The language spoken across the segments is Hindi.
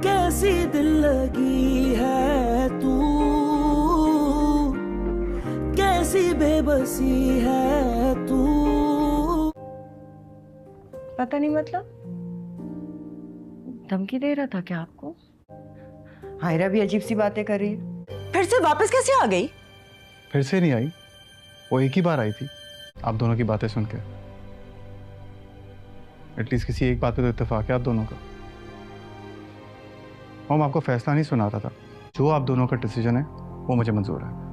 कैसी दिल लगी है तू, कैसी बेबसी है तू। पता नहीं मतलब धमकी दे रहा था क्या आपको? हायरा भी अजीब सी बातें कर रही है। फिर से वापस कैसे आ गई? फिर से नहीं आई, वो एक ही बार आई थी आप दोनों की बातें सुन के। एटलीस्ट किसी एक बात पे तो इत्तेफाक है आप दोनों का। हम आपको फैसला नहीं सुना रहा था, जो आप दोनों का डिसीजन है वो मुझे मंजूर है।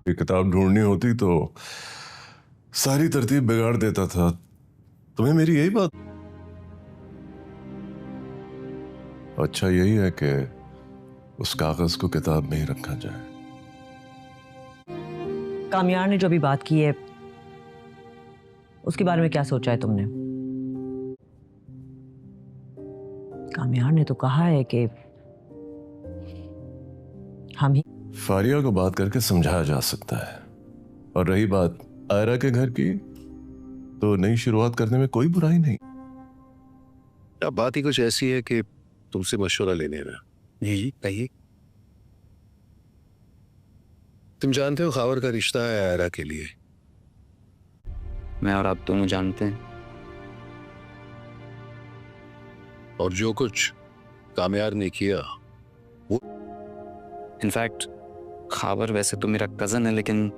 ये किताब ढूंढनी होती तो सारी तरतीब बिगाड़ देता था। तुम्हें मेरी यही बात अच्छा यही है कि उस कागज को किताब में ही रखा जाए। कामयार ने जो भी बात की है उसके बारे में क्या सोचा है तुमने? कामयार ने तो कहा है कि हम ही फारिया को बात करके समझाया जा सकता है। और रही बात आयरा के घर की, तो नई शुरुआत करने में कोई बुराई नहीं। अब बात ही कुछ ऐसी है कि तुमसे मशवरा लेने ना। जी कहिए। तुम जानते हो खावर का रिश्ता है आयरा के लिए। मैं और आप दोनों जानते हैं। और जो कुछ कामयार ने किया वो इनफैक्ट खावर वैसे तो मेरा कजन है, लेकिन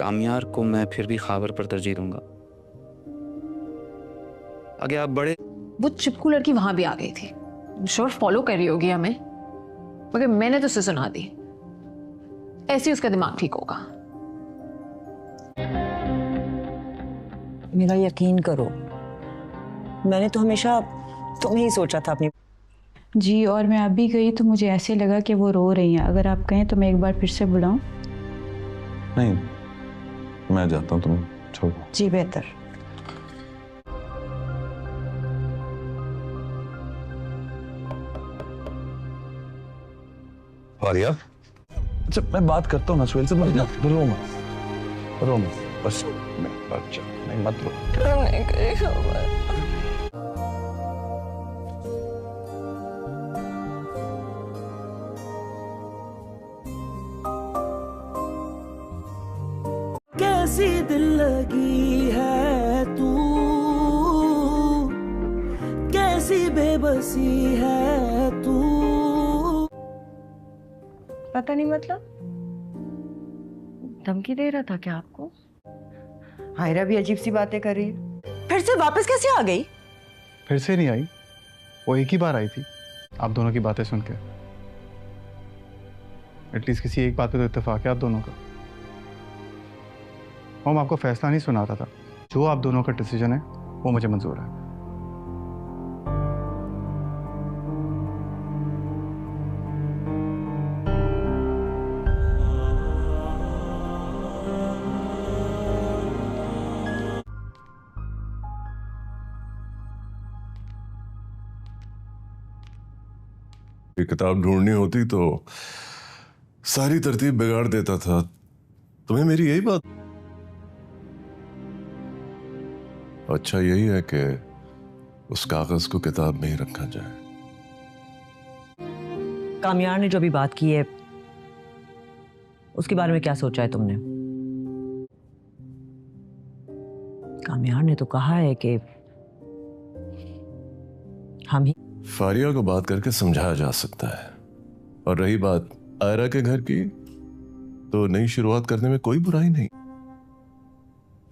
कामयार को मैं फिर भी खावर पर तरजीह दूंगा। आगे आप बड़े। वो चिपकू लड़की वहां भी आ गई थी, श्योर फॉलो कर रही होगी हमें, मगर मैंने तो उसे सुना दी। ऐसे ही उसका दिमाग ठीक होगा। मेरा यकीन करो, मैंने तो हमेशा तुम्हें ही सोचा था अपनी। जी, और मैं अभी गई तो मुझे ऐसे लगा कि वो रो रही हैं। अगर आप कहें तो मैं एक बार फिर से बुलाऊं? नहीं, मैं जाता हूँ, तुम छोड़ो। जी बेहतर। फारिया, अच्छा मैं बात करता हूँ ना सुहेल से। रो मत बस। नहीं मत रो। कैसी दिल लगी है तू, कैसी बेबसी है तू। पता नहीं मतलब धमकी दे रहा था क्या आपको? हायरा भी अजीब सी बातें कर रही है। फिर से वापस कैसे आ गई? फिर से नहीं आई, वो एक ही बार आई थी आप दोनों की बातें सुन के। एटलीस्ट किसी एक बात पे तो इत्तेफाक है आप दोनों का। हम आपको फैसला नहीं सुना रहा था, जो आप दोनों का डिसीजन है वो मुझे मंजूर है। ये किताब ढूंढनी होती तो सारी तरतीब बिगाड़ देता था। तुम्हें मेरी यही बात अच्छा यही है कि उस कागज को किताब में ही रखा जाए। कामयार ने जो भी बात की है उसके बारे में क्या सोचा है तुमने? कामयार ने तो कहा है कि हम ही फारिया को बात करके समझाया जा सकता है। और रही बात आयरा के घर की, तो नई शुरुआत करने में कोई बुराई नहीं।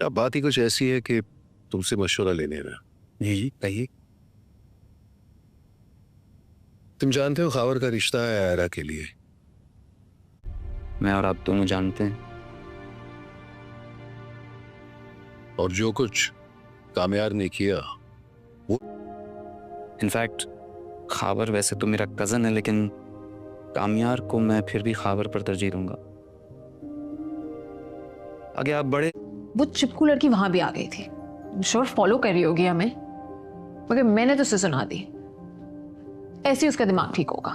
अब बात ही कुछ ऐसी है कि तुमसे मशवरा लेने ना। जी कहिए। तुम जानते हो खावर का रिश्ता है आयरा के लिए। मैं और आप दोनों जानते हैं। और जो कुछ कामयार ने किया वो इनफैक्ट खावर वैसे तो मेरा कजन है, लेकिन कामयार को मैं फिर भी खावर पर तरजीह दूंगा। आगे आप बड़े। वो चिपकू लड़की वहां भी आ गई थी, श्योर फॉलो कर रही होगी हमें, मगर मैंने तो उसे सुना दी, ऐसे ही उसका दिमाग ठीक होगा।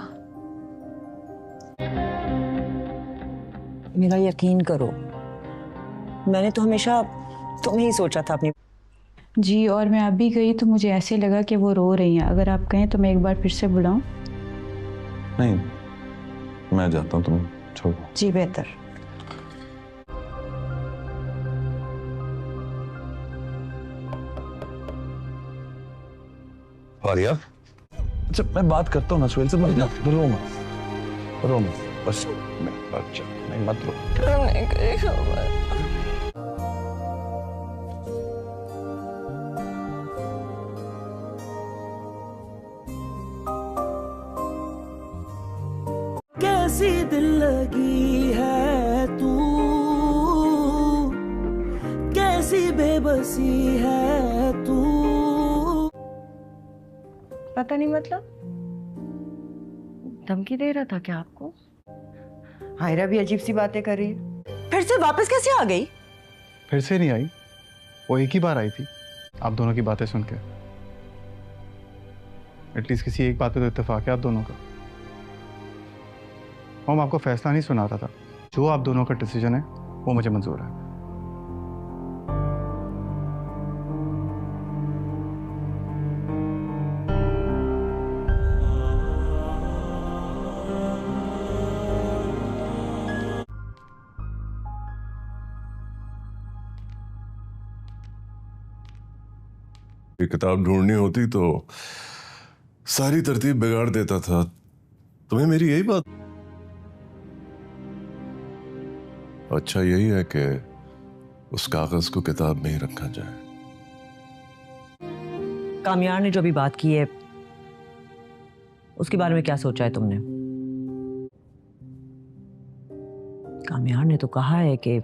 मेरा यकीन करो, मैंने तो हमेशा तुम्हें ही सोचा था अपनी। जी, और मैं अभी गई तो मुझे ऐसे लगा कि वो रो रही हैं। अगर आप कहें तो मैं एक बार फिर से बुलाऊं? नहीं, मैं जाता हूँ, तुम छोड़ो। जी बेहतर। फारिया, अच्छा मैं बात करता हूँ ना सुहेल से, रो मत बस। अच्छा नहीं, मत रो। कैसी दिल लगी है तू, कैसी बेबसी है तू। पता नहीं मतलब धमकी दे रहा था क्या आपको? आयरा भी अजीब सी बातें कर रही है। फिर से वापस कैसे आ गई? फिर से नहीं आई, वो एक ही बार आई थी आप दोनों की बातें सुन के। एटलीस्ट किसी एक बात पे तो इत्तेफाक है आप दोनों का। हम आपको फैसला नहीं सुना रहा था, जो आप दोनों का डिसीजन है वो मुझे मंजूर है। ये किताब ढूंढनी होती तो सारी तरतीब बिगाड़ देता था। तुम्हें मेरी यही बात? अच्छा यही है कि उस कागज को किताब में ही रखा जाए। कामयार ने जो भी बात की है उसके बारे में क्या सोचा है तुमने? कामयार ने तो कहा है कि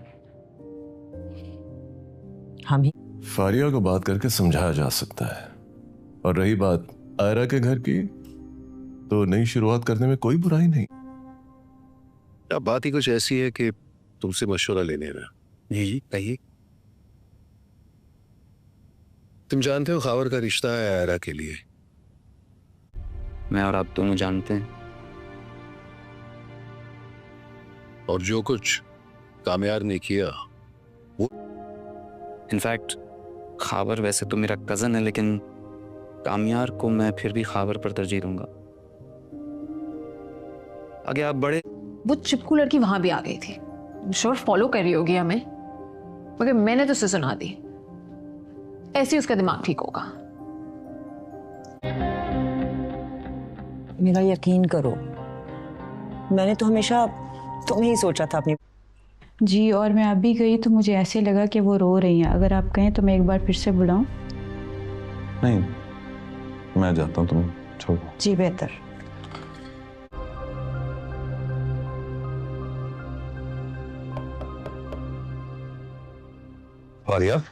हम ही। फारिया को बात करके समझाया जा सकता है, और रही बात आयरा के घर की, तो नई शुरुआत करने में कोई बुराई नहीं। अब बात ही कुछ ऐसी है कि तुमसे मशवरा लेने ना। जी कहिए। तुम जानते हो खावर का रिश्ता है आयरा के लिए। मैं और आप दोनों जानते हैं। और जो कुछ कामयार ने किया वो, इनफैक्ट खावर वैसे तो मेरा कजन है, लेकिन कामयार को मैं फिर भी खावर पर तरजीह दूंगा। आगे आप बड़े। वो चिपकू लड़की वहां भी आ गई थी, श्योर फॉलो कर रही होगी हमें, मगर मैंने तो उसे सुना दी, ऐसे ही उसका दिमाग ठीक होगा। मेरा यकीन करो, मैंने तो हमेशा तुम्हें ही सोचा था अपनी। जी, और मैं अभी गई तो मुझे ऐसे लगा कि वो रो रही हैं। अगर आप कहें तो मैं एक बार फिर से बुलाऊं? नहीं, मैं जाता हूँ, तुम छोड़ो। जी बेहतर। फारिया,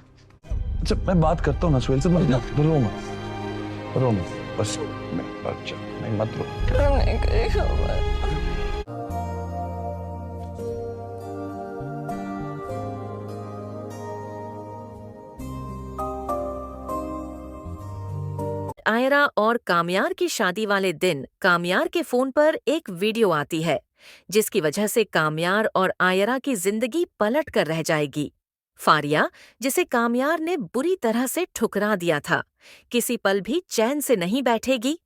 अच्छा मैं बात करता हूँ ना सुहेल से, रो मत बस। अच्छा नहीं, मत रो। आयरा और कामयार की शादी वाले दिन कामयार के फोन पर एक वीडियो आती है, जिसकी वजह से कामयार और आयरा की जिंदगी पलट कर रह जाएगी। फारिया, जिसे कामयार ने बुरी तरह से ठुकरा दिया था, किसी पल भी चैन से नहीं बैठेगी।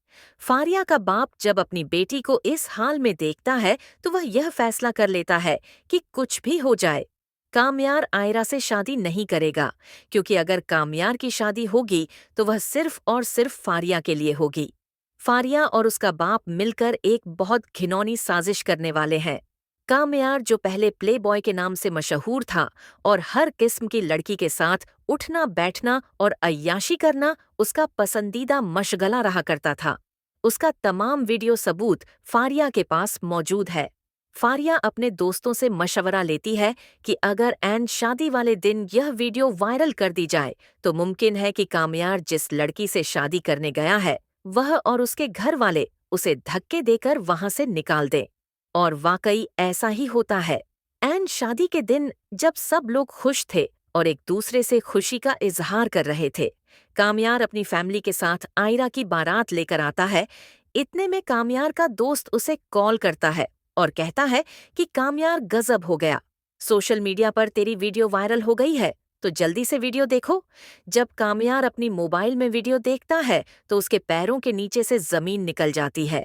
फारिया का बाप जब अपनी बेटी को इस हाल में देखता है तो वह यह फैसला कर लेता है कि कुछ भी हो जाए, कामयार आयरा से शादी नहीं करेगा, क्योंकि अगर कामयार की शादी होगी तो वह सिर्फ और सिर्फ फारिया के लिए होगी। फारिया और उसका बाप मिलकर एक बहुत घिनौनी साजिश करने वाले हैं। कामयार, जो पहले प्ले बॉय के नाम से मशहूर था और हर किस्म की लड़की के साथ उठना बैठना और अय्याशी करना उसका पसंदीदा मशगला रहा करता था, उसका तमाम वीडियो सबूत फारिया के पास मौजूद है। फारिया अपने दोस्तों से मशवरा लेती है कि अगर एन शादी वाले दिन यह वीडियो वायरल कर दी जाए तो मुमकिन है कि कामयार जिस लड़की से शादी करने गया है वह और उसके घर वाले उसे धक्के देकर वहां से निकाल दें। और वाकई ऐसा ही होता है। एन शादी के दिन जब सब लोग खुश थे और एक दूसरे से खुशी का इजहार कर रहे थे। कामयार अपनी फैमिली के साथ आयरा की बारात लेकर आता है। इतने में कामयार का दोस्त उसे कॉल करता है और कहता है कि कामयार गजब हो गया, सोशल मीडिया पर तेरी वीडियो वायरल हो गई है, तो जल्दी से वीडियो देखो। जब कामयार अपनी मोबाइल में वीडियो देखता है तो उसके पैरों के नीचे से जमीन निकल जाती है।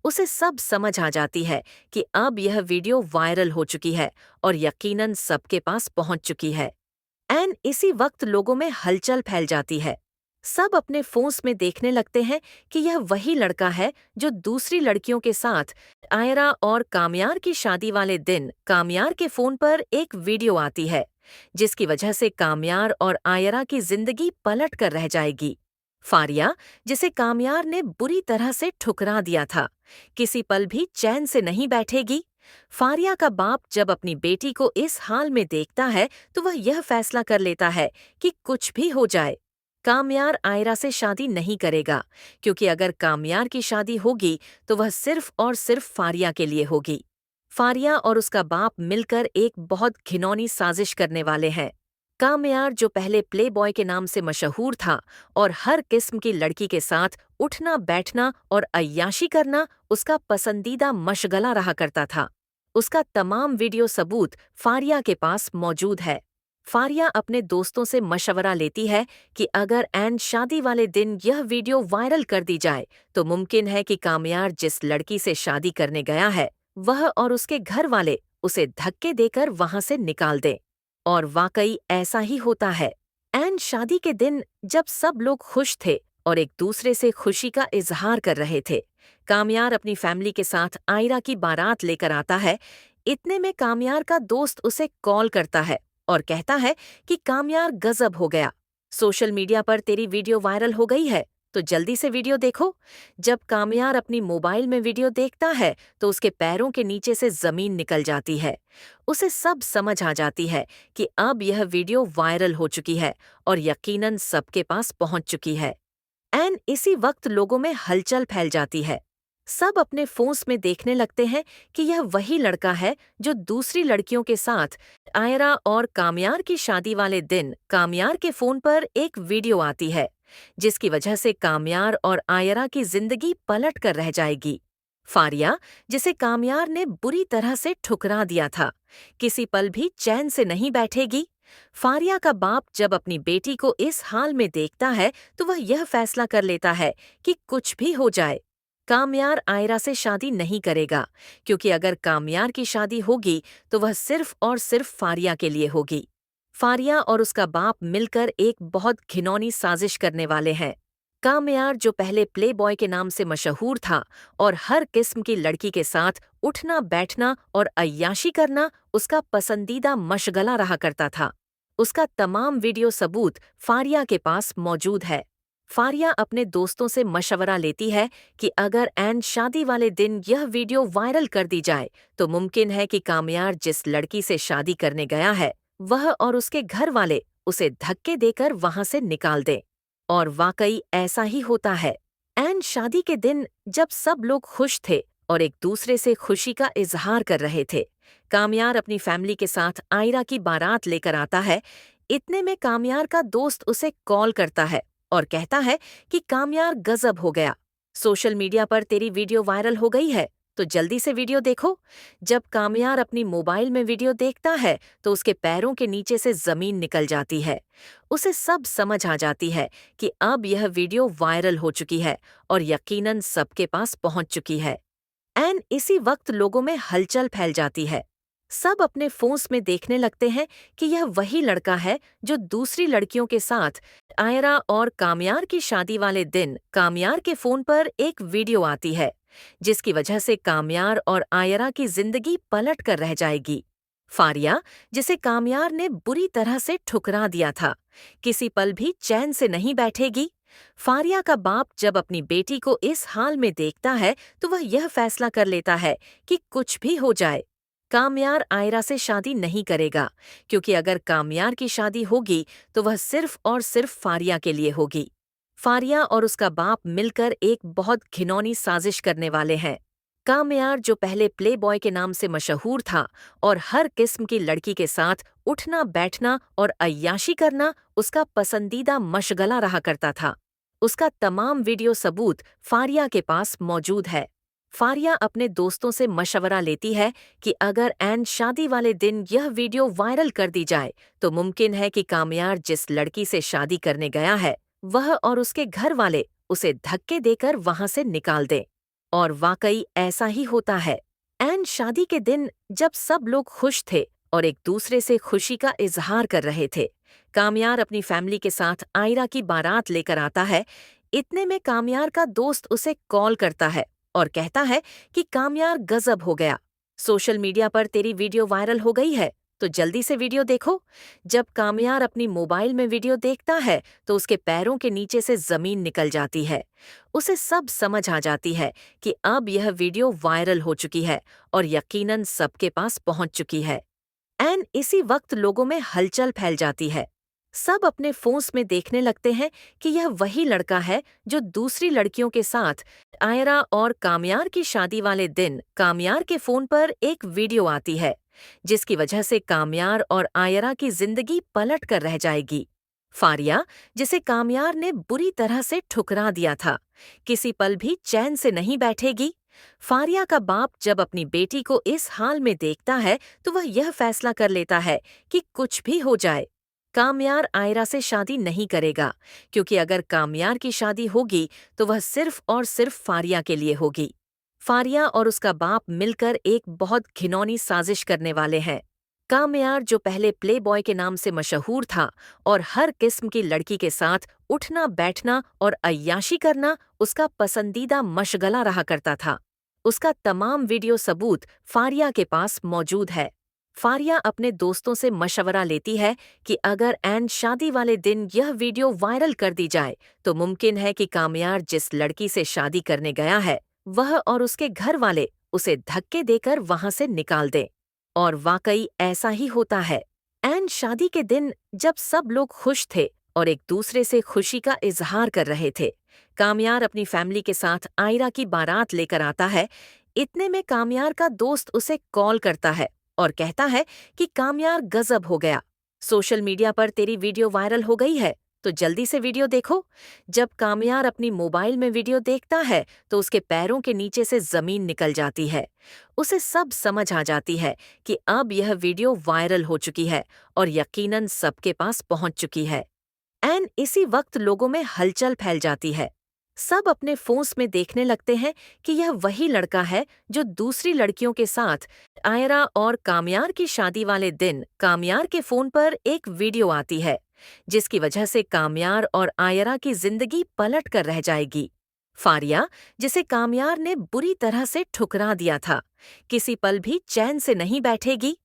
उसे सब समझ आ जाती है कि अब यह वीडियो वायरल हो चुकी है और यकीनन सबके पास पहुंच चुकी है। एन इसी वक्त लोगों में हलचल फैल जाती है। सब अपने फोन्स में देखने लगते हैं कि यह वही लड़का है जो दूसरी लड़कियों के साथ आयरा और कामयार की शादी वाले दिन कामयार के फोन पर एक वीडियो आती है, जिसकी वजह से कामयार और आयरा की जिंदगी पलट कर रह जाएगी। फारिया, जिसे कामयार ने बुरी तरह से ठुकरा दिया था, किसी पल भी चैन से नहीं बैठेगी। फारिया का बाप जब अपनी बेटी को इस हाल में देखता है तो वह यह फैसला कर लेता है कि कुछ भी हो जाए, कामयार आयरा से शादी नहीं करेगा, क्योंकि अगर कामयार की शादी होगी तो वह सिर्फ और सिर्फ फारिया के लिए होगी। फारिया और उसका बाप मिलकर एक बहुत घिनौनी साजिश करने वाले हैं। कामयार, जो पहले प्ले बॉय के नाम से मशहूर था और हर किस्म की लड़की के साथ उठना बैठना और अय्याशी करना उसका पसंदीदा मशगला रहा करता था, उसका तमाम वीडियो सबूत फारिया के पास मौजूद है। फारिया अपने दोस्तों से मशवरा लेती है कि अगर एन शादी वाले दिन यह वीडियो वायरल कर दी जाए तो मुमकिन है कि कामयार जिस लड़की से शादी करने गया है वह और उसके घर वाले उसे धक्के देकर वहां से निकाल दें। और वाकई ऐसा ही होता है। एन शादी के दिन जब सब लोग खुश थे और एक दूसरे से खुशी का इजहार कर रहे थे, कामयार अपनी फैमिली के साथ आयरा की बारात लेकर आता है। इतने में कामयार का दोस्त उसे कॉल करता है और कहता है कि कामयार गजब हो गया, सोशल मीडिया पर तेरी वीडियो वायरल हो गई है, तो जल्दी से वीडियो देखो। जब कामयार अपनी मोबाइल में वीडियो देखता है तो उसके पैरों के नीचे से जमीन निकल जाती है। उसे सब समझ आ जाती है कि अब यह वीडियो वायरल हो चुकी है और यकीनन सबके पास पहुंच चुकी है। एन इसी वक्त लोगों में हलचल फैल जाती है। सब अपने फोन्स में देखने लगते हैं कि यह वही लड़का है जो दूसरी लड़कियों के साथ आयरा और कामयार की शादी वाले दिन कामयार के फोन पर एक वीडियो आती है, जिसकी वजह से कामयार और आयरा की जिंदगी पलट कर रह जाएगी। फारिया, जिसे कामयार ने बुरी तरह से ठुकरा दिया था, किसी पल भी चैन से नहीं बैठेगी। फारिया का बाप जब अपनी बेटी को इस हाल में देखता है तो वह यह फैसला कर लेता है कि कुछ भी हो जाए, कामयार आयरा से शादी नहीं करेगा, क्योंकि अगर कामयार की शादी होगी तो वह सिर्फ और सिर्फ फारिया के लिए होगी। फारिया और उसका बाप मिलकर एक बहुत घिनौनी साजिश करने वाले हैं। कामयार, जो पहले प्ले बॉय के नाम से मशहूर था और हर किस्म की लड़की के साथ उठना बैठना और अय्याशी करना उसका पसंदीदा मशगला रहा करता था, उसका तमाम वीडियो सबूत फारिया के पास मौजूद है। फारिया अपने दोस्तों से मशवरा लेती है कि अगर एन शादी वाले दिन यह वीडियो वायरल कर दी जाए तो मुमकिन है कि कामयार जिस लड़की से शादी करने गया है वह और उसके घर वाले उसे धक्के देकर वहां से निकाल दें। और वाकई ऐसा ही होता है। एन शादी के दिन जब सब लोग खुश थे और एक दूसरे से खुशी का इजहार कर रहे थे, कामयार अपनी फैमिली के साथ आयरा की बारात लेकर आता है। इतने में कामयार का दोस्त उसे कॉल करता है और कहता है कि कामयार गजब हो गया, सोशल मीडिया पर तेरी वीडियो वायरल हो गई है, तो जल्दी से वीडियो देखो। जब कामयार अपनी मोबाइल में वीडियो देखता है तो उसके पैरों के नीचे से जमीन निकल जाती है। उसे सब समझ आ जाती है कि अब यह वीडियो वायरल हो चुकी है और यकीनन सबके पास पहुंच चुकी है। एन इसी वक्त लोगों में हलचल फैल जाती है। सब अपने फोन्स में देखने लगते हैं कि यह वही लड़का है जो दूसरी लड़कियों के साथ आयरा और कामयार की शादी वाले दिन कामयार के फोन पर एक वीडियो आती है, जिसकी वजह से कामयार और आयरा की जिंदगी पलट कर रह जाएगी। फारिया, जिसे कामयार ने बुरी तरह से ठुकरा दिया था, किसी पल भी चैन से नहीं बैठेगी। फारिया का बाप जब अपनी बेटी को इस हाल में देखता है तो वह यह फैसला कर लेता है कि कुछ भी हो जाए, कामयार आयरा से शादी नहीं करेगा, क्योंकि अगर कामयार की शादी होगी तो वह सिर्फ और सिर्फ फारिया के लिए होगी। फारिया और उसका बाप मिलकर एक बहुत घिनौनी साजिश करने वाले हैं। कामयार जो पहले प्लेबॉय के नाम से मशहूर था और हर किस्म की लड़की के साथ उठना बैठना और अय्याशी करना उसका पसंदीदा मशगला रहा करता था, उसका तमाम वीडियो सबूत फारिया के पास मौजूद है। फारिया अपने दोस्तों से मशवरा लेती है कि अगर एन शादी वाले दिन यह वीडियो वायरल कर दी जाए तो मुमकिन है कि कामयार जिस लड़की से शादी करने गया है वह और उसके घर वाले उसे धक्के देकर वहां से निकाल दें। और वाकई ऐसा ही होता है। एन शादी के दिन जब सब लोग खुश थे और एक दूसरे से खुशी का इजहार कर रहे थे, कामयार अपनी फैमिली के साथ आयरा की बारात लेकर आता है। इतने में कामयार का दोस्त उसे कॉल करता है और कहता है कि कामयार गजब हो गया, सोशल मीडिया पर तेरी वीडियो वायरल हो गई है, तो जल्दी से वीडियो देखो। जब कामयार अपनी मोबाइल में वीडियो देखता है तो उसके पैरों के नीचे से जमीन निकल जाती है। उसे सब समझ आ जाती है कि अब यह वीडियो वायरल हो चुकी है और यकीनन सबके पास पहुंच चुकी है। एन इसी वक्त लोगों में हलचल फैल जाती है। सब अपने फोन्स में देखने लगते हैं कि यह वही लड़का है जो दूसरी लड़कियों के साथ आयरा और कामयार की शादी वाले दिन कामयार के फोन पर एक वीडियो आती है, जिसकी वजह से कामयार और आयरा की जिंदगी पलट कर रह जाएगी। फारिया, जिसे कामयार ने बुरी तरह से ठुकरा दिया था, किसी पल भी चैन से नहीं बैठेगी। फारिया का बाप जब अपनी बेटी को इस हाल में देखता है तो वह यह फैसला कर लेता है कि कुछ भी हो जाए, कामयार आयरा से शादी नहीं करेगा, क्योंकि अगर कामयार की शादी होगी तो वह सिर्फ और सिर्फ फारिया के लिए होगी। फारिया और उसका बाप मिलकर एक बहुत घिनौनी साजिश करने वाले हैं। कामयार जो पहले प्लेबॉय के नाम से मशहूर था और हर किस्म की लड़की के साथ उठना बैठना और अय्याशी करना उसका पसंदीदा मशगला रहा करता था, उसका तमाम वीडियो सबूत फारिया के पास मौजूद है। फारिया अपने दोस्तों से मशवरा लेती है कि अगर एन शादी वाले दिन यह वीडियो वायरल कर दी जाए तो मुमकिन है कि कामयार जिस लड़की से शादी करने गया है वह और उसके घर वाले उसे धक्के देकर वहां से निकाल दें। और वाकई ऐसा ही होता है। एन शादी के दिन जब सब लोग खुश थे और एक दूसरे से खुशी का इजहार कर रहे थे, कामयार अपनी फैमिली के साथ आयरा की बारात लेकर आता है। इतने में कामयार का दोस्त उसे कॉल करता है और कहता है कि कामयार गजब हो गया, सोशल मीडिया पर तेरी वीडियो वायरल हो गई है, तो जल्दी से वीडियो देखो। जब कामयार अपनी मोबाइल में वीडियो देखता है तो उसके पैरों के नीचे से जमीन निकल जाती है। उसे सब समझ आ जाती है कि अब यह वीडियो वायरल हो चुकी है और यकीनन सबके पास पहुंच चुकी है। एन इसी वक्त लोगों में हलचल फैल जाती है। सब अपने फोन्स में देखने लगते हैं कि यह वही लड़का है जो दूसरी लड़कियों के साथ आयरा और कामयार की शादी वाले दिन कामयार के फोन पर एक वीडियो आती है, जिसकी वजह से कामयार और आयरा की जिंदगी पलट कर रह जाएगी। फारिया, जिसे कामयार ने बुरी तरह से ठुकरा दिया था, किसी पल भी चैन से नहीं बैठेगी।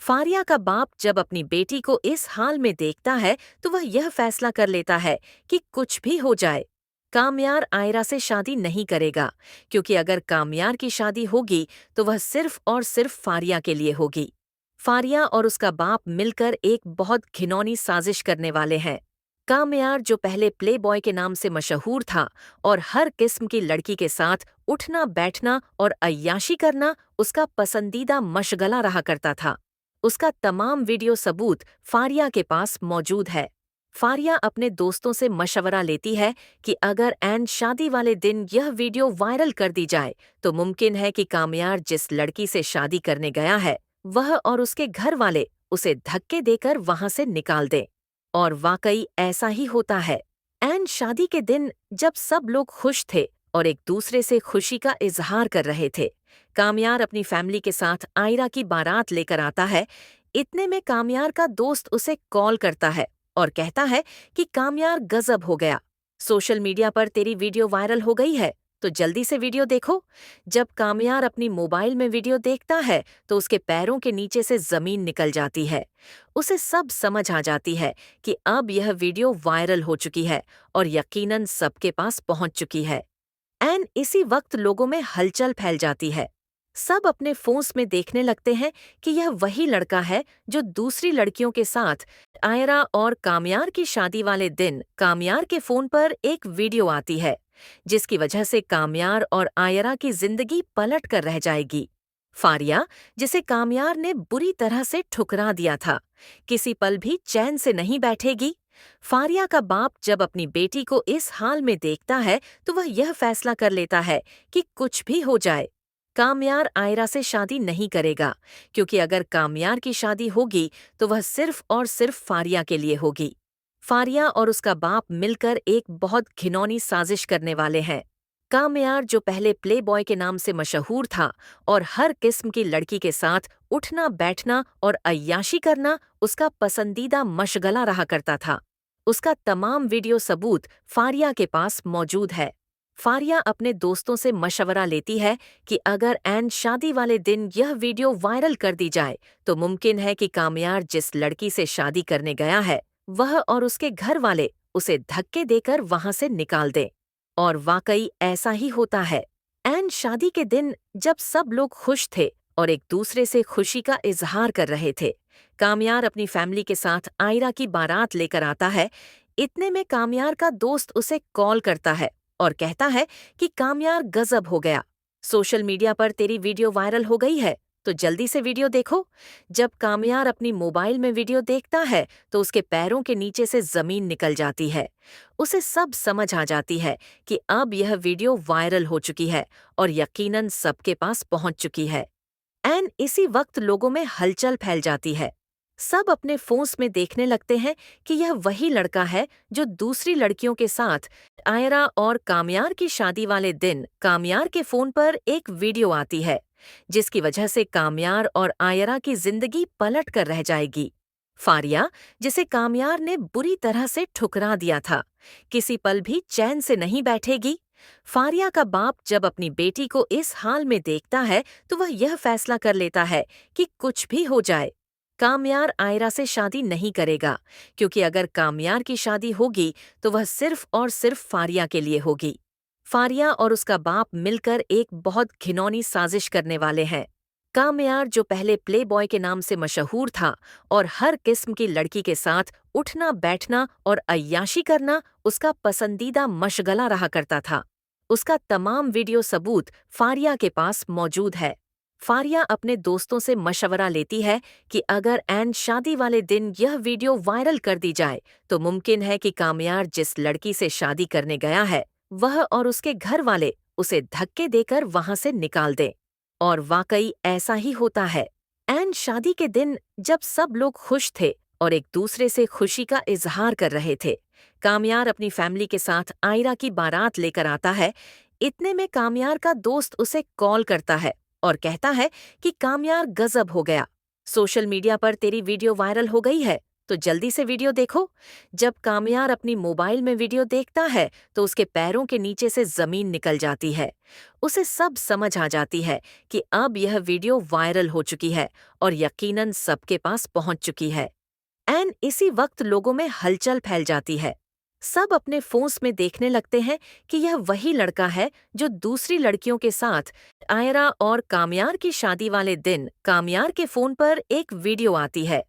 फारिया का बाप जब अपनी बेटी को इस हाल में देखता है तो वह यह फैसला कर लेता है कि कुछ भी हो जाए, कामयार आयरा से शादी नहीं करेगा, क्योंकि अगर कामयार की शादी होगी तो वह सिर्फ और सिर्फ फारिया के लिए होगी। फारिया और उसका बाप मिलकर एक बहुत घिनौनी साजिश करने वाले हैं। कामयार जो पहले प्लेबॉय के नाम से मशहूर था और हर किस्म की लड़की के साथ उठना बैठना और अय्याशी करना उसका पसंदीदा मशगला रहा करता था, उसका तमाम वीडियो सबूत फारिया के पास मौजूद है। फारिया अपने दोस्तों से मशवरा लेती है कि अगर एन शादी वाले दिन यह वीडियो वायरल कर दी जाए तो मुमकिन है कि कामयार जिस लड़की से शादी करने गया है वह और उसके घर वाले उसे धक्के देकर वहां से निकाल दें। और वाकई ऐसा ही होता है। एन शादी के दिन जब सब लोग खुश थे और एक दूसरे से खुशी का इजहार कर रहे थे, कामयार अपनी फैमिली के साथ आयरा की बारात लेकर आता है। इतने में कामयार का दोस्त उसे कॉल करता है और कहता है कि कामयार गजब हो गया, सोशल मीडिया पर तेरी वीडियो वायरल हो गई है, तो जल्दी से वीडियो देखो। जब कामयार अपनी मोबाइल में वीडियो देखता है तो उसके पैरों के नीचे से जमीन निकल जाती है। उसे सब समझ आ जाती है कि अब यह वीडियो वायरल हो चुकी है और यकीनन सबके पास पहुंच चुकी है। एन इसी वक्त लोगों में हलचल फैल जाती है। सब अपने फोन्स में देखने लगते हैं कि यह वही लड़का है जो दूसरी लड़कियों के साथ आयरा और कामयार की शादी वाले दिन कामयार के फोन पर एक वीडियो आती है, जिसकी वजह से कामयार और आयरा की जिंदगी पलट कर रह जाएगी। फारिया, जिसे कामयार ने बुरी तरह से ठुकरा दिया था, किसी पल भी चैन से नहीं बैठेगी। फारिया का बाप जब अपनी बेटी को इस हाल में देखता है तो वह यह फैसला कर लेता है कि कुछ भी हो जाए, कामयार आयरा से शादी नहीं करेगा, क्योंकि अगर कामयार की शादी होगी तो वह सिर्फ और सिर्फ फारिया के लिए होगी। फारिया और उसका बाप मिलकर एक बहुत घिनौनी साजिश करने वाले हैं। कामयार, जो पहले प्ले बॉय के नाम से मशहूर था और हर किस्म की लड़की के साथ उठना बैठना और अय्याशी करना उसका पसंदीदा मशगला रहा करता था, उसका तमाम वीडियो सबूत फारिया के पास मौजूद है। फारिया अपने दोस्तों से मशवरा लेती है कि अगर एन शादी वाले दिन यह वीडियो वायरल कर दी जाए तो मुमकिन है कि कामयार जिस लड़की से शादी करने गया है वह और उसके घर वाले उसे धक्के देकर वहां से निकाल दें। और वाकई ऐसा ही होता है। एन शादी के दिन जब सब लोग खुश थे और एक दूसरे से खुशी का इजहार कर रहे थे, कामयार अपनी फैमिली के साथ आयरा की बारात लेकर आता है। इतने में कामयार का दोस्त उसे कॉल करता है और कहता है कि कामयार गजब हो गया, सोशल मीडिया पर तेरी वीडियो वायरल हो गई है, तो जल्दी से वीडियो देखो। जब कामयार अपनी मोबाइल में वीडियो देखता है तो उसके पैरों के नीचे से जमीन निकल जाती है। उसे सब समझ आ जाती है कि अब यह वीडियो वायरल हो चुकी है और यकीनन सबके पास पहुंच चुकी है। एन इसी वक्त लोगों में हलचल फैल जाती है। सब अपने फोन्स में देखने लगते हैं कि यह वही लड़का है जो दूसरी लड़कियों के साथ आयरा और कामयार की शादी वाले दिन कामयार के फोन पर एक वीडियो आती है, जिसकी वजह से कामयार और आयरा की जिंदगी पलट कर रह जाएगी। फारिया, जिसे कामयार ने बुरी तरह से ठुकरा दिया था, किसी पल भी चैन से नहीं बैठेगी। फारिया का बाप जब अपनी बेटी को इस हाल में देखता है तो वह यह फैसला कर लेता है कि कुछ भी हो जाए, कामयार आयरा से शादी नहीं करेगा, क्योंकि अगर कामयार की शादी होगी तो वह सिर्फ और सिर्फ फारिया के लिए होगी। फारिया और उसका बाप मिलकर एक बहुत घिनौनी साजिश करने वाले हैं। कामयार, जो पहले प्ले बॉय के नाम से मशहूर था और हर किस्म की लड़की के साथ उठना बैठना और अय्याशी करना उसका पसंदीदा मशगला रहा करता था, उसका तमाम वीडियो सबूत फारिया के पास मौजूद है। फारिया अपने दोस्तों से मशवरा लेती है कि अगर एन शादी वाले दिन यह वीडियो वायरल कर दी जाए तो मुमकिन है कि कामयार जिस लड़की से शादी करने गया है वह और उसके घर वाले उसे धक्के देकर वहां से निकाल दें। और वाकई ऐसा ही होता है। एन शादी के दिन जब सब लोग खुश थे और एक दूसरे से खुशी का इजहार कर रहे थे, कामयार अपनी फैमिली के साथ आयरा की बारात लेकर आता है। इतने में कामयार का दोस्त उसे कॉल करता है और कहता है कि कामयार गजब हो गया, सोशल मीडिया पर तेरी वीडियो वायरल हो गई है, तो जल्दी से वीडियो देखो। जब कामयार अपनी मोबाइल में वीडियो देखता है तो उसके पैरों के नीचे से जमीन निकल जाती है। उसे सब समझ आ जाती है कि अब यह वीडियो वायरल हो चुकी है और यकीनन सबके पास पहुंच चुकी है। एन इसी वक्त लोगों में हलचल फैल जाती है। सब अपने फोन्स में देखने लगते हैं कि यह वही लड़का है जो दूसरी लड़कियों के साथ आयरा और कामयार की शादी वाले दिन कामयार के फोन पर एक वीडियो आती है,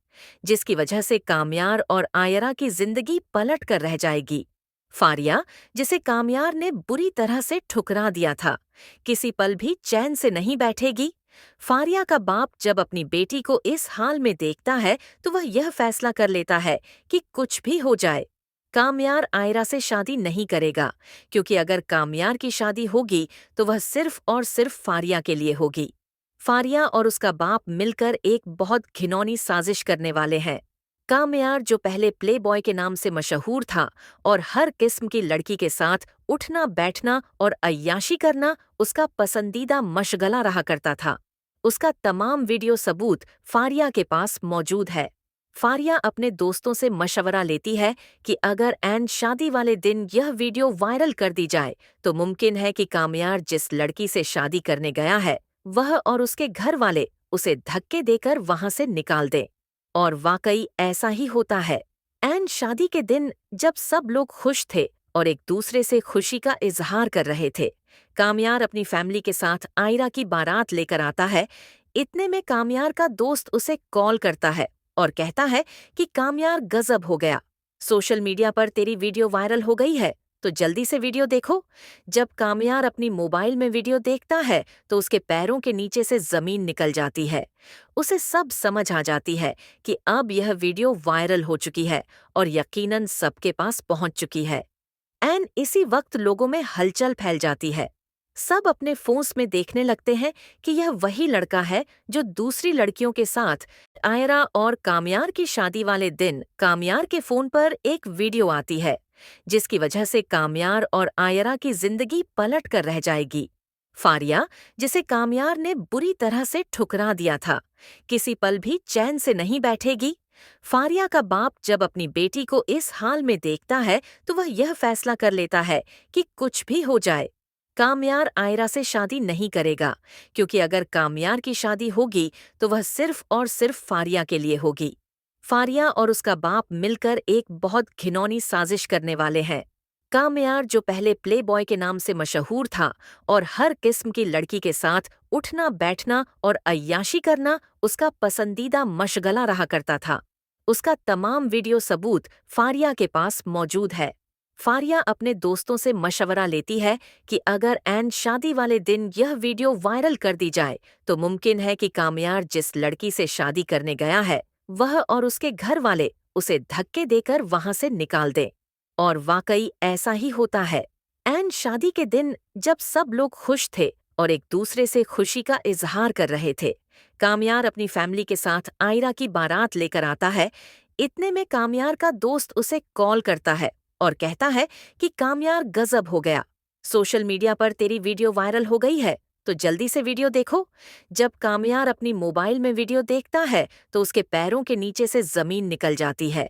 जिसकी वजह से कामयार और आयरा की जिंदगी पलट कर रह जाएगी। फारिया, जिसे कामयार ने बुरी तरह से ठुकरा दिया था, किसी पल भी चैन से नहीं बैठेगी। फारिया का बाप जब अपनी बेटी को इस हाल में देखता है तो वह यह फैसला कर लेता है कि कुछ भी हो जाए, कामयार आयरा से शादी नहीं करेगा, क्योंकि अगर कामयार की शादी होगी तो वह सिर्फ और सिर्फ फारिया के लिए होगी। फारिया और उसका बाप मिलकर एक बहुत घिनौनी साजिश करने वाले हैं। कामयार, जो पहले प्ले बॉय के नाम से मशहूर था और हर किस्म की लड़की के साथ उठना बैठना और अय्याशी करना उसका पसंदीदा मशगला रहा करता था, उसका तमाम वीडियो सबूत फारिया के पास मौजूद है। फारिया अपने दोस्तों से मशवरा लेती है कि अगर एन शादी वाले दिन यह वीडियो वायरल कर दी जाए तो मुमकिन है कि कामयार जिस लड़की से शादी करने गया है वह और उसके घर वाले उसे धक्के देकर वहां से निकाल दें। और वाकई ऐसा ही होता है। एन शादी के दिन जब सब लोग खुश थे और एक दूसरे से खुशी का इजहार कर रहे थे, कामयार अपनी फैमिली के साथ आयरा की बारात लेकर आता है। इतने में कामयार का दोस्त उसे कॉल करता है और कहता है कि कामयार गजब हो गया, सोशल मीडिया पर तेरी वीडियो वायरल हो गई है, तो जल्दी से वीडियो देखो। जब कामयार अपनी मोबाइल में वीडियो देखता है तो उसके पैरों के नीचे से जमीन निकल जाती है। उसे सब समझ आ जाती है कि अब यह वीडियो वायरल हो चुकी है और यकीनन सबके पास पहुंच चुकी है। इसी वक्त लोगों में हलचल फैल जाती है। सब अपने फोन्स में देखने लगते हैं कि यह वही लड़का है जो दूसरी लड़कियों के साथ आयरा और कामयार की शादी वाले दिन कामयार के फोन पर एक वीडियो आती है, जिसकी वजह से कामयार और आयरा की जिंदगी पलट कर रह जाएगी। फारिया, जिसे कामयार ने बुरी तरह से ठुकरा दिया था, किसी पल भी चैन से नहीं बैठेगी। फारिया का बाप जब अपनी बेटी को इस हाल में देखता है तो वह यह फैसला कर लेता है कि कुछ भी हो जाए, कामयार आयरा से शादी नहीं करेगा, क्योंकि अगर कामयार की शादी होगी तो वह सिर्फ और सिर्फ फारिया के लिए होगी। फारिया और उसका बाप मिलकर एक बहुत घिनौनी साजिश करने वाले हैं। कामयार, जो पहले प्ले बॉय के नाम से मशहूर था और हर किस्म की लड़की के साथ उठना बैठना और अय्याशी करना उसका पसंदीदा मशगला रहा करता था, उसका तमाम वीडियो सबूत फारिया के पास मौजूद है। फारिया अपने दोस्तों से मशवरा लेती है कि अगर एन शादी वाले दिन यह वीडियो वायरल कर दी जाए तो मुमकिन है कि कामयार जिस लड़की से शादी करने गया है वह और उसके घर वाले उसे धक्के देकर वहां से निकाल दें। और वाकई ऐसा ही होता है। एन शादी के दिन जब सब लोग खुश थे और एक दूसरे से खुशी का इजहार कर रहे थे, कामयार अपनी फैमिली के साथ आयरा की बारात लेकर आता है। इतने में कामयार का दोस्त उसे कॉल करता है और कहता है कि कामयार, गजब हो गया, सोशल मीडिया पर तेरी वीडियो वायरल हो गई है, तो जल्दी से वीडियो देखो। जब कामयार अपनी मोबाइल में वीडियो देखता है तो उसके पैरों के नीचे से जमीन निकल जाती है।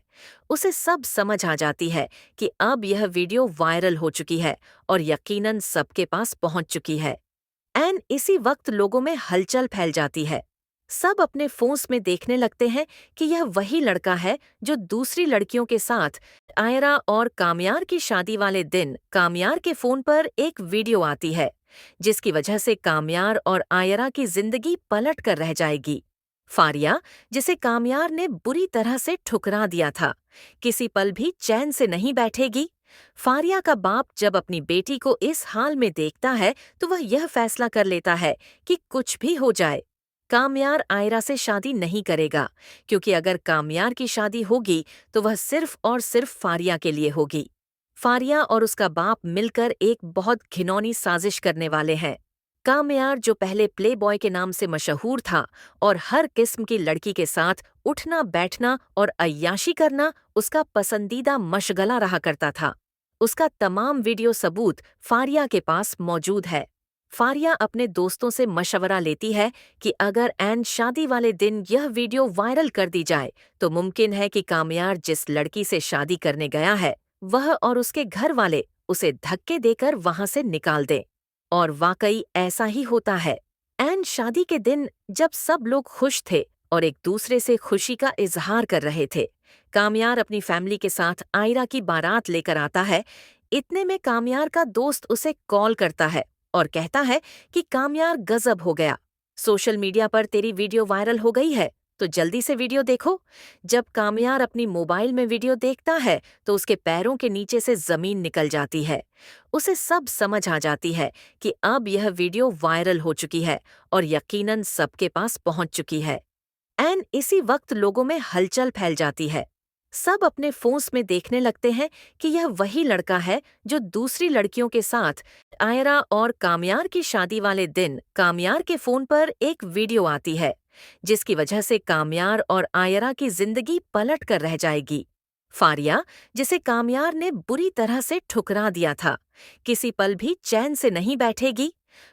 उसे सब समझ आ जाती है कि अब यह वीडियो वायरल हो चुकी है और यकीनन सबके पास पहुंच चुकी है। इसी वक्त लोगों में हलचल फैल जाती है। सब अपने फोन्स में देखने लगते हैं कि यह वही लड़का है जो दूसरी लड़कियों के साथ आयरा और कामयार की शादी वाले दिन कामयार के फोन पर एक वीडियो आती है, जिसकी वजह से कामयार और आयरा की जिंदगी पलट कर रह जाएगी। फारिया, जिसे कामयार ने बुरी तरह से ठुकरा दिया था, किसी पल भी चैन से नहीं बैठेगी। फारिया का बाप जब अपनी बेटी को इस हाल में देखता है तो वह यह फैसला कर लेता है कि कुछ भी हो जाए, कामयार आयरा से शादी नहीं करेगा, क्योंकि अगर कामयार की शादी होगी तो वह सिर्फ और सिर्फ फारिया के लिए होगी। फारिया और उसका बाप मिलकर एक बहुत घिनौनी साजिश करने वाले हैं। कामयार, जो पहले प्ले बॉय के नाम से मशहूर था और हर किस्म की लड़की के साथ उठना बैठना और अय्याशी करना उसका पसंदीदा मशगला रहा करता था, उसका तमाम वीडियो सबूत फारिया के पास मौजूद है। फारिया अपने दोस्तों से मशवरा लेती है कि अगर एन शादी वाले दिन यह वीडियो वायरल कर दी जाए तो मुमकिन है कि कामयार जिस लड़की से शादी करने गया है वह और उसके घर वाले उसे धक्के देकर वहां से निकाल दें। और वाकई ऐसा ही होता है। एन शादी के दिन जब सब लोग खुश थे और एक दूसरे से खुशी का इजहार कर रहे थे, कामयार अपनी फैमिली के साथ आयरा की बारात लेकर आता है। इतने में कामयार का दोस्त उसे कॉल करता है और कहता है कि कामयार, गजब हो गया, सोशल मीडिया पर तेरी वीडियो वायरल हो गई है, तो जल्दी से वीडियो देखो। जब कामयार अपनी मोबाइल में वीडियो देखता है तो उसके पैरों के नीचे से जमीन निकल जाती है। उसे सब समझ आ जाती है कि अब यह वीडियो वायरल हो चुकी है और यकीनन सबके पास पहुंच चुकी है। इसी वक्त लोगों में हलचल फैल जाती है। सब अपने फोन्स में देखने लगते हैं कि यह वही लड़का है जो दूसरी लड़कियों के साथ आयरा और कामयार की शादी वाले दिन कामयार के फोन पर एक वीडियो आती है, जिसकी वजह से कामयार और आयरा की जिंदगी पलट कर रह जाएगी। फारिया, जिसे कामयार ने बुरी तरह से ठुकरा दिया था, किसी पल भी चैन से नहीं बैठेगी।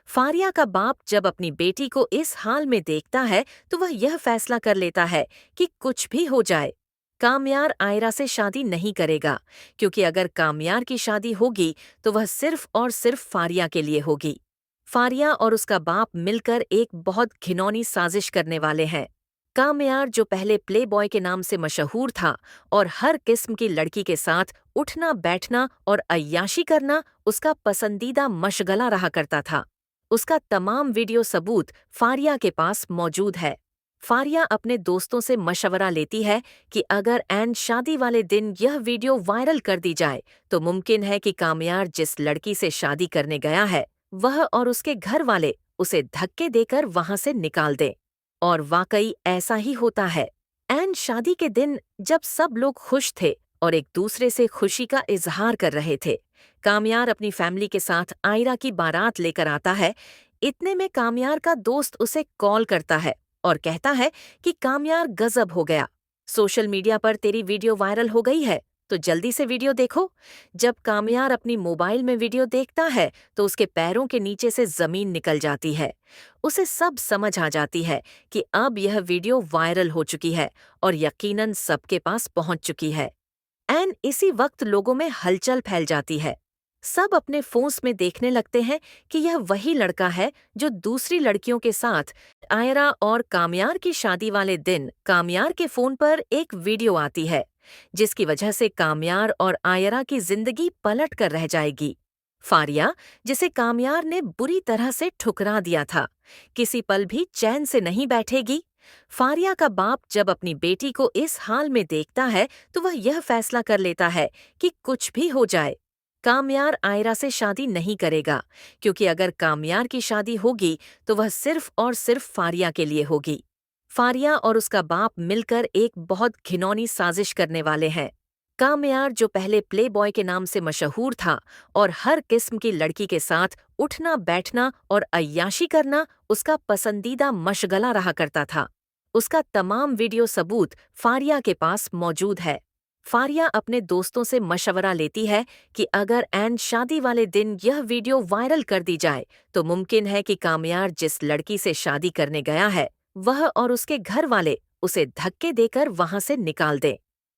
फारिया का बाप जब अपनी बेटी को इस हाल में देखता है तो वह यह फैसला कर लेता है कि कुछ भी हो जाए, कामयार आयरा से शादी नहीं करेगा, क्योंकि अगर कामयार की शादी होगी तो वह सिर्फ और सिर्फ फारिया के लिए होगी। फारिया और उसका बाप मिलकर एक बहुत घिनौनी साजिश करने वाले हैं। कामयार, जो पहले प्ले बॉय के नाम से मशहूर था और हर किस्म की लड़की के साथ उठना बैठना और अय्याशी करना उसका पसंदीदा मशगला रहा करता था, उसका तमाम वीडियो सबूत फारिया के पास मौजूद है। फारिया अपने दोस्तों से मशवरा लेती है कि अगर एन शादी वाले दिन यह वीडियो वायरल कर दी जाए तो मुमकिन है कि कामयार जिस लड़की से शादी करने गया है वह और उसके घर वाले उसे धक्के देकर वहां से निकाल दें। और वाकई ऐसा ही होता है। एन शादी के दिन जब सब लोग खुश थे और एक दूसरे से खुशी का इजहार कर रहे थे, कामयार अपनी फैमिली के साथ आयरा की बारात लेकर आता है। इतने में कामयार का दोस्त उसे कॉल करता है और कहता है कि कामयार गजब हो गया, सोशल मीडिया पर तेरी वीडियो वायरल हो गई है, तो जल्दी से वीडियो देखो। जब कामयार अपनी मोबाइल में वीडियो देखता है तो उसके पैरों के नीचे से जमीन निकल जाती है। उसे सब समझ आ जाती है कि अब यह वीडियो वायरल हो चुकी है और यकीनन सबके पास पहुंच चुकी है। एन इसी वक्त लोगों में हलचल फैल जाती है। सब अपने फोन्स में देखने लगते हैं कि यह वही लड़का है जो दूसरी लड़कियों के साथ आयरा और कामयार की शादी वाले दिन कामयार के फोन पर एक वीडियो आती है जिसकी वजह से कामयार और आयरा की जिंदगी पलट कर रह जाएगी। फारिया, जिसे कामयार ने बुरी तरह से ठुकरा दिया था, किसी पल भी चैन से नहीं बैठेगी। फारिया का बाप जब अपनी बेटी को इस हाल में देखता है तो वह यह फैसला कर लेता है कि कुछ भी हो जाए कामयार आयरा से शादी नहीं करेगा, क्योंकि अगर कामयार की शादी होगी तो वह सिर्फ और सिर्फ फारिया के लिए होगी। फारिया और उसका बाप मिलकर एक बहुत घिनौनी साजिश करने वाले हैं। कामयार, जो पहले प्ले बॉय के नाम से मशहूर था और हर किस्म की लड़की के साथ उठना बैठना और अय्याशी करना उसका पसंदीदा मशगला रहा करता था, उसका तमाम वीडियो सबूत फारिया के पास मौजूद है। फारिया अपने दोस्तों से मशवरा लेती है कि अगर एन शादी वाले दिन यह वीडियो वायरल कर दी जाए तो मुमकिन है कि कामयार जिस लड़की से शादी करने गया है वह और उसके घर वाले उसे धक्के देकर वहां से निकाल दें।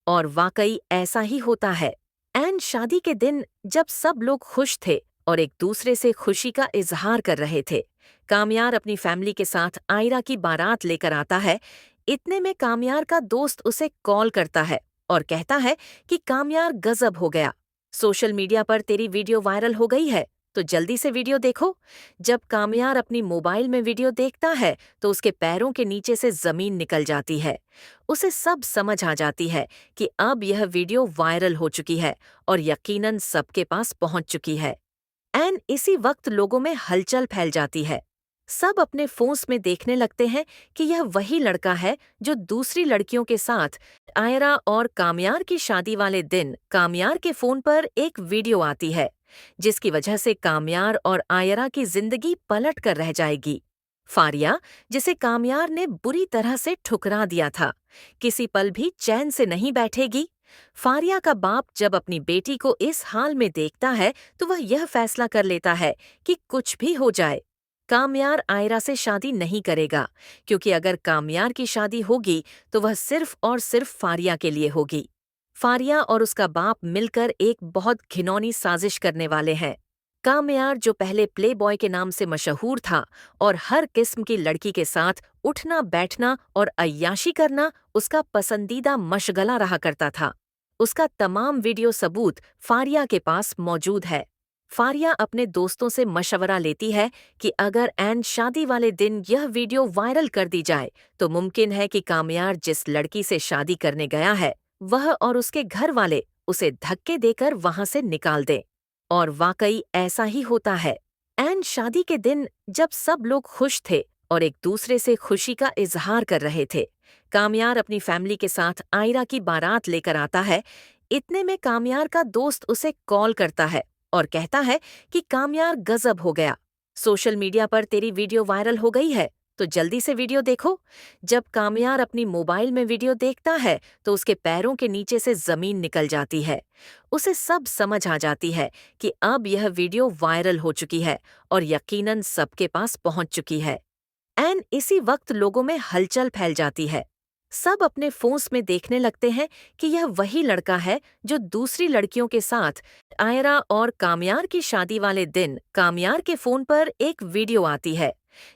और वाकई ऐसा ही होता है। एन शादी के दिन जब सब लोग खुश थे और एक दूसरे से खुशी का इजहार कर रहे थे, कामयार अपनी फैमिली के साथ आयरा की बारात लेकर आता है। इतने में कामयार का दोस्त उसे कॉल करता है और कहता है कि कामयार गजब हो गया, सोशल मीडिया पर तेरी वीडियो वायरल हो गई है, तो जल्दी से वीडियो देखो। जब कामयार अपनी मोबाइल में वीडियो देखता है तो उसके पैरों के नीचे से जमीन निकल जाती है। उसे सब समझ आ जाती है कि अब यह वीडियो वायरल हो चुकी है और यकीनन सबके पास पहुंच चुकी है। एन इसी वक्त लोगों में हलचल फैल जाती है। सब अपने फोन्स में देखने लगते हैं कि यह वही लड़का है जो दूसरी लड़कियों के साथ आयरा और कामयार की शादी वाले दिन कामयार के फोन पर एक वीडियो आती है जिसकी वजह से कामयार और आयरा की जिंदगी पलट कर रह जाएगी। फारिया, जिसे कामयार ने बुरी तरह से ठुकरा दिया था, किसी पल भी चैन से नहीं बैठेगी। फारिया का बाप जब अपनी बेटी को इस हाल में देखता है तो वह यह फैसला कर लेता है कि कुछ भी हो जाए कामयार आयरा से शादी नहीं करेगा, क्योंकि अगर कामयार की शादी होगी तो वह सिर्फ और सिर्फ फारिया के लिए होगी। फारिया और उसका बाप मिलकर एक बहुत घिनौनी साजिश करने वाले हैं। कामयार, जो पहले प्ले बॉय के नाम से मशहूर था और हर किस्म की लड़की के साथ उठना बैठना और अय्याशी करना उसका पसंदीदा मशगला रहा करता था, उसका तमाम वीडियो सबूत फारिया के पास मौजूद है। फारिया अपने दोस्तों से मशवरा लेती है कि अगर एन शादी वाले दिन यह वीडियो वायरल कर दी जाए तो मुमकिन है कि कामयार जिस लड़की से शादी करने गया है वह और उसके घर वाले उसे धक्के देकर वहां से निकाल दें। और वाकई ऐसा ही होता है। एन शादी के दिन जब सब लोग खुश थे और एक दूसरे से खुशी का इजहार कर रहे थे, कामयार अपनी फैमिली के साथ आयरा की बारात लेकर आता है। इतने में कामयार का दोस्त उसे कॉल करता है और कहता है कि कामयार गजब हो गया, सोशल मीडिया पर तेरी वीडियो वायरल हो गई है, तो जल्दी से वीडियो देखो। जब कामयार अपनी मोबाइल में वीडियो देखता है तो उसके पैरों के नीचे से जमीन निकल जाती है। उसे सब समझ आ जाती है कि अब यह वीडियो वायरल हो चुकी है और यकीनन सबके पास पहुंच चुकी है। एन इसी वक्त लोगों में हलचल फैल जाती है। सब अपने फोन्स में देखने लगते हैं कि यह वही लड़का है जो दूसरी लड़कियों के साथ आयरा और कामयार की शादी वाले दिन कामयार के फोन पर एक वीडियो आती है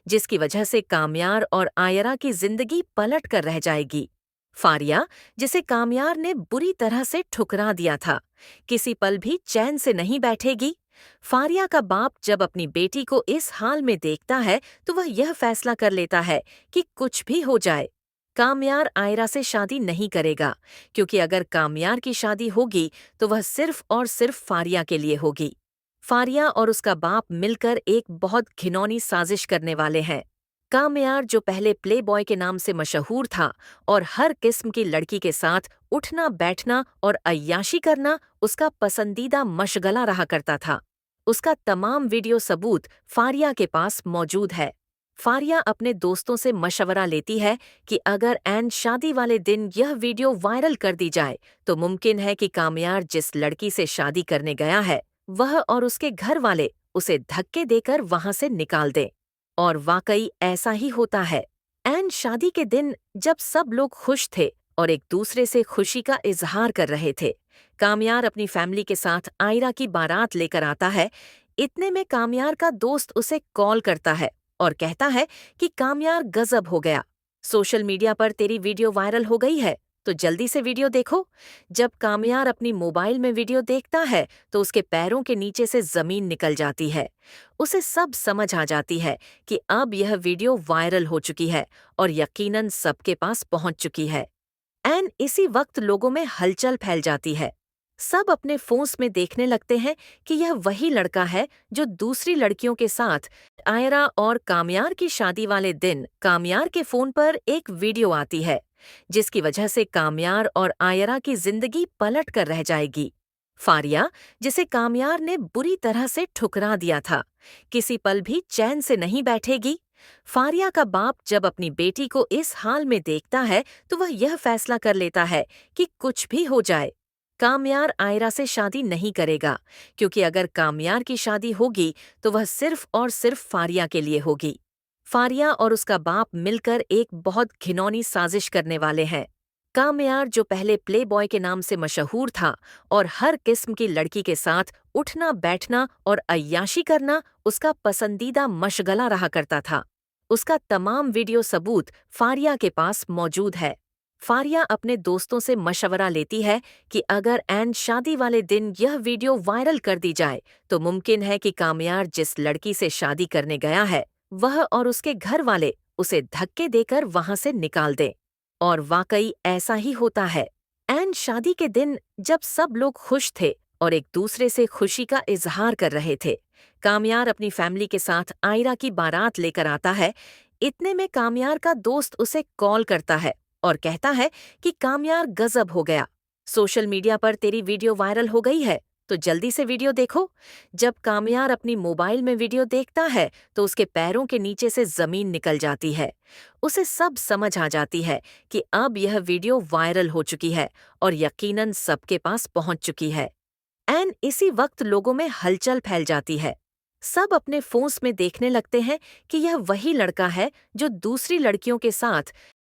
जिसकी वजह से कामयार और आयरा की जिंदगी पलट कर रह जाएगी। फारिया, जिसे कामयार ने बुरी तरह से ठुकरा दिया था, किसी पल भी चैन से नहीं बैठेगी। फारिया का बाप जब अपनी बेटी को इस हाल में देखता है तो वह यह फैसला कर लेता है कि कुछ भी हो जाए कामयार आयरा से शादी नहीं करेगा, क्योंकि अगर कामयार की शादी होगी तो वह सिर्फ और सिर्फ फारिया के लिए होगी। फारिया और उसका बाप मिलकर एक बहुत घिनौनी साजिश करने वाले हैं। कामयार, जो पहले प्ले बॉय के नाम से मशहूर था और हर किस्म की लड़की के साथ उठना बैठना और अय्याशी करना उसका पसंदीदा मशगला रहा करता था, उसका तमाम वीडियो सबूत फारिया के पास मौजूद है। फारिया अपने दोस्तों से मशवरा लेती है कि अगर एन शादी वाले दिन यह वीडियो वायरल कर दी जाए तो मुमकिन है कि कामयार जिस लड़की से शादी करने गया है वह और उसके घर वाले उसे धक्के देकर वहां से निकाल दें। और वाकई ऐसा ही होता है। एन शादी के दिन जब सब लोग खुश थे और एक दूसरे से खुशी का इजहार कर रहे थे, कामयार अपनी फैमिली के साथ आयरा की बारात लेकर आता है। इतने में कामयार का दोस्त उसे कॉल करता है और कहता है कि कामयार गजब हो गया, सोशल मीडिया पर तेरी वीडियो वायरल हो गई है, तो जल्दी से वीडियो देखो। जब कामयार अपनी मोबाइल में वीडियो देखता है तो उसके पैरों के नीचे से जमीन निकल जाती है। उसे सब समझ आ जाती है कि अब यह वीडियो वायरल हो चुकी है और यकीनन सबके पास पहुंच चुकी है। एन इसी वक्त लोगों में हलचल फैल जाती है। सब अपने फोन्स में देखने लगते हैं कि यह वही लड़का है जो दूसरी लड़कियों के साथ आयरा और कामयार की शादी वाले दिन कामयार के फोन पर एक वीडियो आती है, जिसकी वजह से कामयार और आयरा की जिंदगी पलट कर रह जाएगी। फारिया, जिसे कामयार ने बुरी तरह से ठुकरा दिया था, किसी पल भी चैन से नहीं बैठेगी। फारिया का बाप जब अपनी बेटी को इस हाल में देखता है तो वह यह फैसला कर लेता है कि कुछ भी हो जाए, कामयार आयरा से शादी नहीं करेगा, क्योंकि अगर कामयार की शादी होगी तो वह सिर्फ और सिर्फ फारिया के लिए होगी। फारिया और उसका बाप मिलकर एक बहुत घिनौनी साजिश करने वाले हैं। कामयार, जो पहले प्ले बॉय के नाम से मशहूर था और हर किस्म की लड़की के साथ उठना बैठना और अय्याशी करना उसका पसंदीदा मशगला रहा करता था, उसका तमाम वीडियो सबूत फारिया के पास मौजूद है। फारिया अपने दोस्तों से मशवरा लेती है कि अगर एन शादी वाले दिन यह वीडियो वायरल कर दी जाए तो मुमकिन है कि कामयार जिस लड़की से शादी करने गया है वह और उसके घर वाले उसे धक्के देकर वहां से निकाल दें। और वाकई ऐसा ही होता है। एन शादी के दिन जब सब लोग खुश थे और एक दूसरे से खुशी का इजहार कर रहे थे, कामयार अपनी फैमिली के साथ आयरा की बारात लेकर आता है। इतने में कामयार का दोस्त उसे कॉल करता है और कहता है कि कामयार गजब हो गया, सोशल मीडिया पर तेरी वीडियो वायरल हो गई है, तो जल्दी से वीडियो देखो। जब कामयार अपनी मोबाइल में वीडियो देखता है तो उसके पैरों के नीचे से जमीन निकल जाती है। उसे सब समझ आ जाती है कि अब यह वीडियो वायरल हो चुकी है और यकीनन सबके पास पहुंच चुकी है। एन इसी वक्त लोगों में हलचल फैल जाती है। सब अपने फोन्स में देखने लगते हैं कि यह वही लड़का है जो दूसरी लड़कियों के साथ